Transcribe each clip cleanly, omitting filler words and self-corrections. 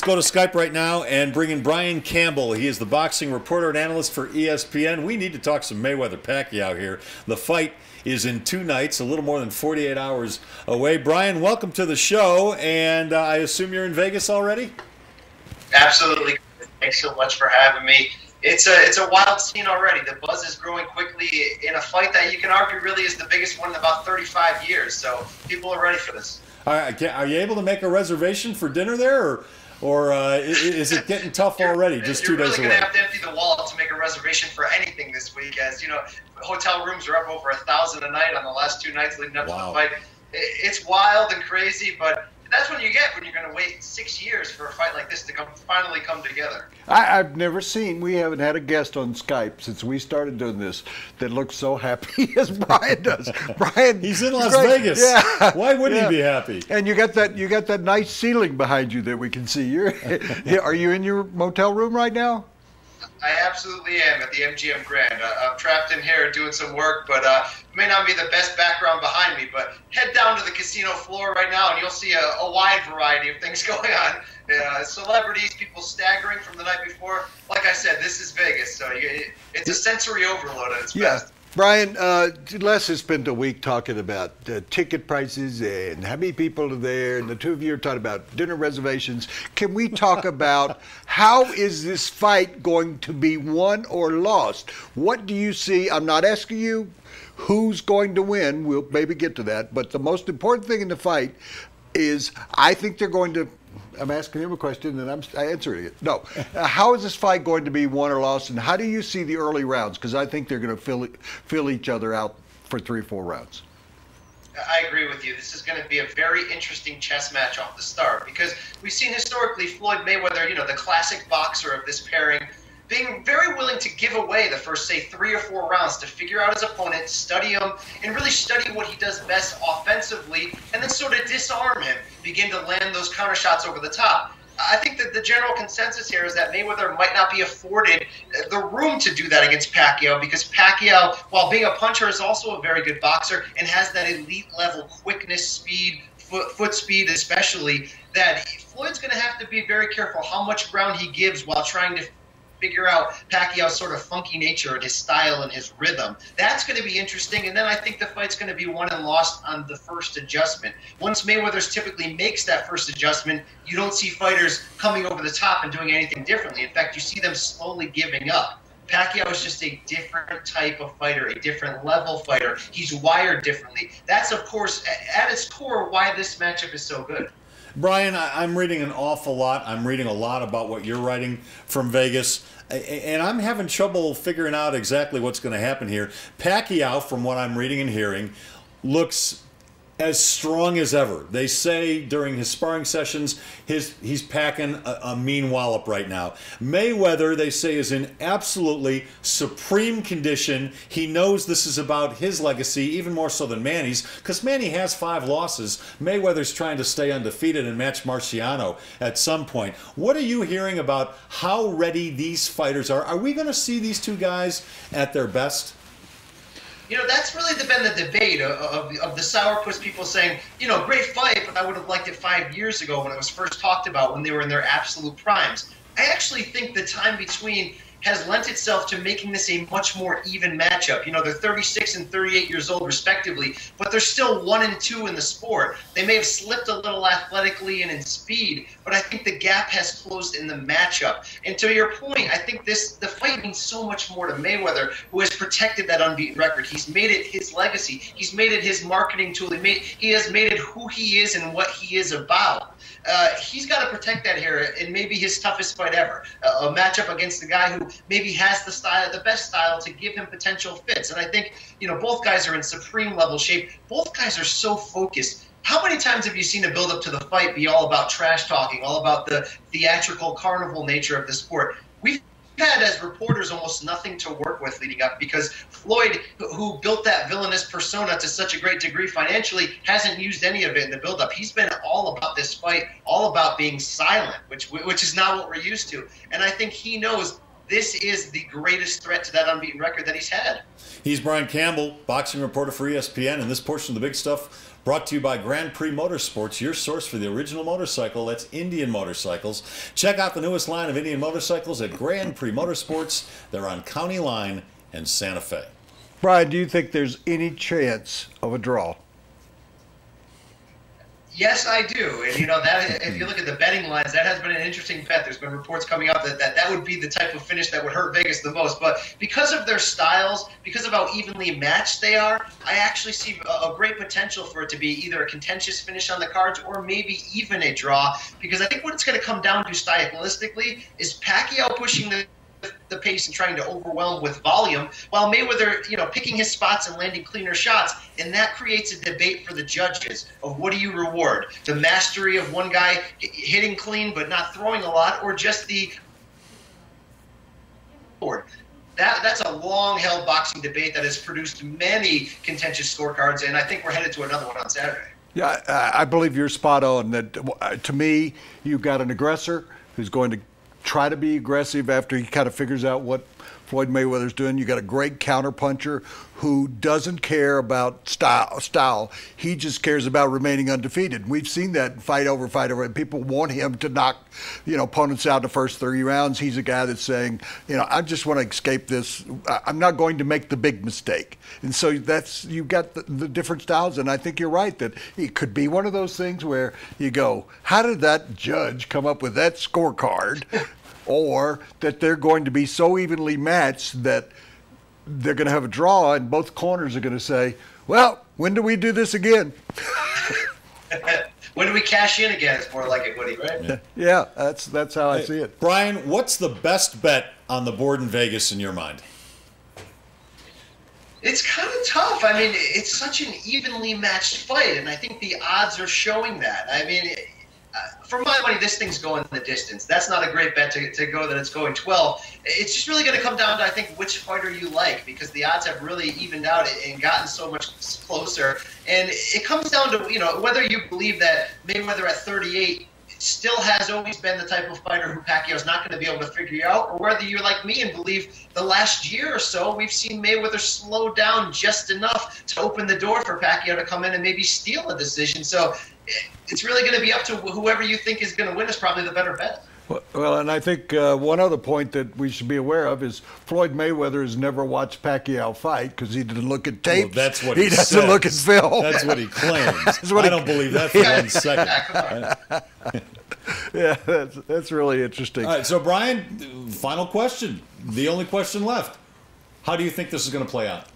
go to Skype right now and bring in Brian Campbell. He is the boxing reporter and analyst for ESPN. We need to talk some Mayweather Pacquiao here. The fight is in 2 nights, a little more than 48 hours away. Brian, welcome to the show, and I assume you're in Vegas already? Absolutely. Thanks so much for having me. It's a wild scene already. The buzz is growing quickly in a fight that you can argue really is the biggest one in about 35 years. So people are ready for this. Are you able to make a reservation for dinner there, or is it getting tough already? Just 2 days away. You're really going to have to empty the wallet to make a reservation for anything this week. As you know, hotel rooms are up over 1,000 a night on the last 2 nights leading up to the fight. It's wild and crazy, but that's what you get when you're going to wait 6 years for a fight like this to finally come together. I've never seen, we haven't had a guest on Skype since we started doing this that looks so happy as Brian does. Brian, he's in Las Vegas. Yeah. Why wouldn't he be happy? And you got that nice ceiling behind you that we can see. Are you in your motel room right now? I absolutely am at the MGM Grand. I'm trapped in here doing some work, but it may not be the best background behind me. But head down to the casino floor right now, and you'll see a wide variety of things going on. Celebrities, people staggering from the night before. Like I said, this is Vegas, so it's a sensory overload at its best. Brian, Les has spent a week talking about ticket prices and how many people are there, and the two of you are talking about dinner reservations. Can we talk about how is this fight going to be won or lost? What do you see? I'm not asking you who's going to win. We'll maybe get to that. But the most important thing in the fight is I think they're going to – I'm asking him a question and I'm answering it. No. How is this fight going to be won or lost, and how do you see the early rounds? Because I think they're going to fill each other out for 3 or 4 rounds. I agree with you. This is going to be a very interesting chess match off the start because we've seen historically Floyd Mayweather, the classic boxer of this pairing, being very willing to give away the first, say, 3 or 4 rounds to figure out his opponent, study him, and really study what he does best offensively, and then sort of disarm him, begin to land those counter shots over the top. I think that the general consensus here is that Mayweather might not be afforded the room to do that against Pacquiao because Pacquiao, while being a puncher, is also a very good boxer and has that elite level quickness, speed, foot speed especially, that Floyd's going to have to be very careful how much ground he gives while trying to figure out Pacquiao's sort of funky nature and his style and his rhythm. That's going to be interesting, and then I think the fight's going to be won and lost on the first adjustment. Once Mayweather's typically makes that first adjustment, you don't see fighters coming over the top and doing anything differently. In fact, you see them slowly giving up. Pacquiao is just a different type of fighter, a different level fighter. He's wired differently. That's, of course, at its core, why this matchup is so good. Brian, I'm reading an awful lot. I'm reading a lot about what you're writing from Vegas, and I'm having trouble figuring out exactly what's going to happen here. Pacquiao, from what I'm reading and hearing, looks as strong as ever. They say during his sparring sessions, he's packing a mean wallop right now. Mayweather, they say, is in absolutely supreme condition. He knows this is about his legacy, even more so than Manny's, because Manny has 5 losses. Mayweather's trying to stay undefeated and match Marciano at some point. What are you hearing about how ready these fighters are? Are we going to see these 2 guys at their best? That's really been the debate of the sourpuss people saying, great fight, but I would have liked it 5 years ago when it was first talked about, when they were in their absolute primes. I actually think the time between has lent itself to making this a much more even matchup. They're 36 and 38 years old respectively, but they're still 1 and 2 in the sport. They may have slipped a little athletically and in speed, but I think the gap has closed in the matchup. And to your point, I think the fight means so much more to Mayweather, who has protected that unbeaten record. He's made it his legacy. He's made it his marketing tool. He has made it who he is and what he is about. He's got to protect that here in maybe his toughest fight ever, a matchup against the guy who maybe has the best style to give him potential fits. And I think, both guys are in supreme level shape. Both guys are so focused. How many times have you seen a build-up to the fight be all about trash talking, all about the theatrical carnival nature of the sport? We've had, as reporters, almost nothing to work with leading up because Floyd, who built that villainous persona to such a great degree financially, hasn't used any of it in the buildup. He's been all about this fight, all about being silent, which is not what we're used to. And I think he knows this is the greatest threat to that unbeaten record that he's had. He's Brian Campbell, boxing reporter for ESPN, and this portion of the Big Stuff Brought to you by Grand Prix Motorsports, your source for the original motorcycle. That's Indian motorcycles. Check out the newest line of Indian motorcycles at Grand Prix Motorsports. They're on County Line and Santa Fe. Brian, do you think there's any chance of a draw? Yes, I do. And, you know, that if you look at the betting lines, that has been an interesting bet. There's been reports coming out that would be the type of finish that would hurt Vegas the most. But because of their styles, because of how evenly matched they are, I actually see a great potential for it to be either a contentious finish on the cards or maybe even a draw. Because I think what it's going to come down to stylistically is Pacquiao pushing the pace and trying to overwhelm with volume, while Mayweather, you know, picking his spots and landing cleaner shots, and that creates a debate for the judges of what do you reward? The mastery of one guy hitting clean but not throwing a lot, or just the that's a long-held boxing debate that has produced many contentious scorecards, and I think we're headed to another one on Saturday. Yeah, I believe you're spot on. That to me, you've got an aggressor who's going to try to be aggressive after he kind of figures out what Floyd Mayweather's doing. You got a great counterpuncher who doesn't care about style. He just cares about remaining undefeated. We've seen that fight over, and people want him to knock, you know, opponents out in the first 3 rounds. He's a guy that's saying, you know, I just want to escape this. I'm not going to make the big mistake. And so you've got the different styles, and I think you're right that it could be one of those things where you go, how did that judge come up with that scorecard? Or that they're going to be so evenly matched that they're going to have a draw, and both corners are going to say, well, when do we do this again? When do we cash in again? It's more like it, Woody, right? Yeah, that's how I see it. Brian, what's the best bet on the board in Vegas in your mind? It's kind of tough. I mean, it's such an evenly matched fight, and I think the odds are showing that. I mean, for my money, this thing's going the distance. That's not a great bet to go that it's going 12. It's just really going to come down to, I think, which fighter you like, because the odds have really evened out and gotten so much closer. And it comes down to, you know, whether you believe that Mayweather at 38 still has always been the type of fighter who Pacquiao's not going to be able to figure out, or whether you're like me and believe the last year or so we've seen Mayweather slow down just enough to open the door for Pacquiao to come in and maybe steal a decision. So it's really going to be up to whoever you think is going to win is probably the better bet. Well, and I think one other point that we should be aware of is Floyd Mayweather has never watched Pacquiao fight because he didn't look at tapes. Well, that's what he doesn't says. look at film. That's what he claims. I don't believe that for 1 second. Yeah, that's really interesting. All right, so Brian, final question. The only question left. How do you think this is going to play out?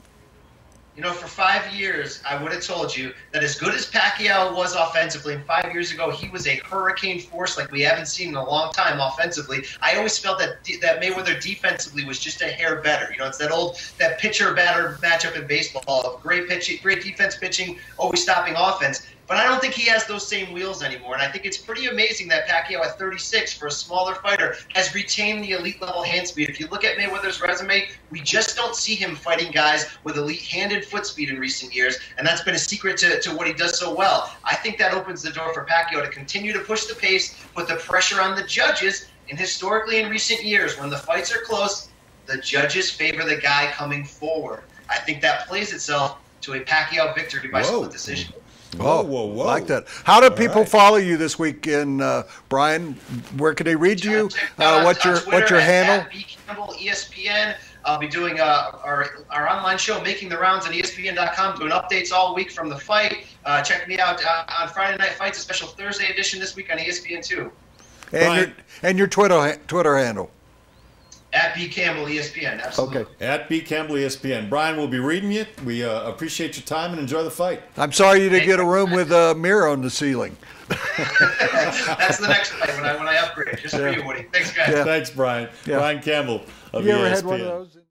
You know, for 5 years, I would have told you that as good as Pacquiao was offensively, and 5 years ago he was a hurricane force like we haven't seen in a long time offensively. I always felt that Mayweather defensively was just a hair better. You know, it's that pitcher-batter matchup in baseball of great pitching, great defense pitching, always stopping offense. But I don't think he has those same wheels anymore. And I think it's pretty amazing that Pacquiao at 36, for a smaller fighter, has retained the elite-level hand speed. If you look at Mayweather's resume, we just don't see him fighting guys with elite hand and foot speed in recent years, and that's been a secret to what he does so well. I think that opens the door for Pacquiao to continue to push the pace, put the pressure on the judges, and historically in recent years, when the fights are close, the judges favor the guy coming forward. I think that plays itself to a Pacquiao victory by split decision. Whoa, whoa, whoa. Like that. How do people follow you this weekend, Brian? Where can they read you? What's your handle? At Campbell ESPN. I'll be doing our online show, Making the Rounds, on ESPN.com, doing updates all week from the fight. Check me out on Friday Night Fights, a special Thursday edition this week on ESPN2. And your Twitter handle. At B. Campbell ESPN, absolutely. Okay. At B. Campbell ESPN. Brian, we'll be reading you. We appreciate your time and enjoy the fight. I'm sorry you didn't get a room with a mirror on the ceiling. That's the next fight when I upgrade. Just for you, Woody. Thanks, guys. Thanks, Brian. Brian Campbell of ESPN. You ever had one of those?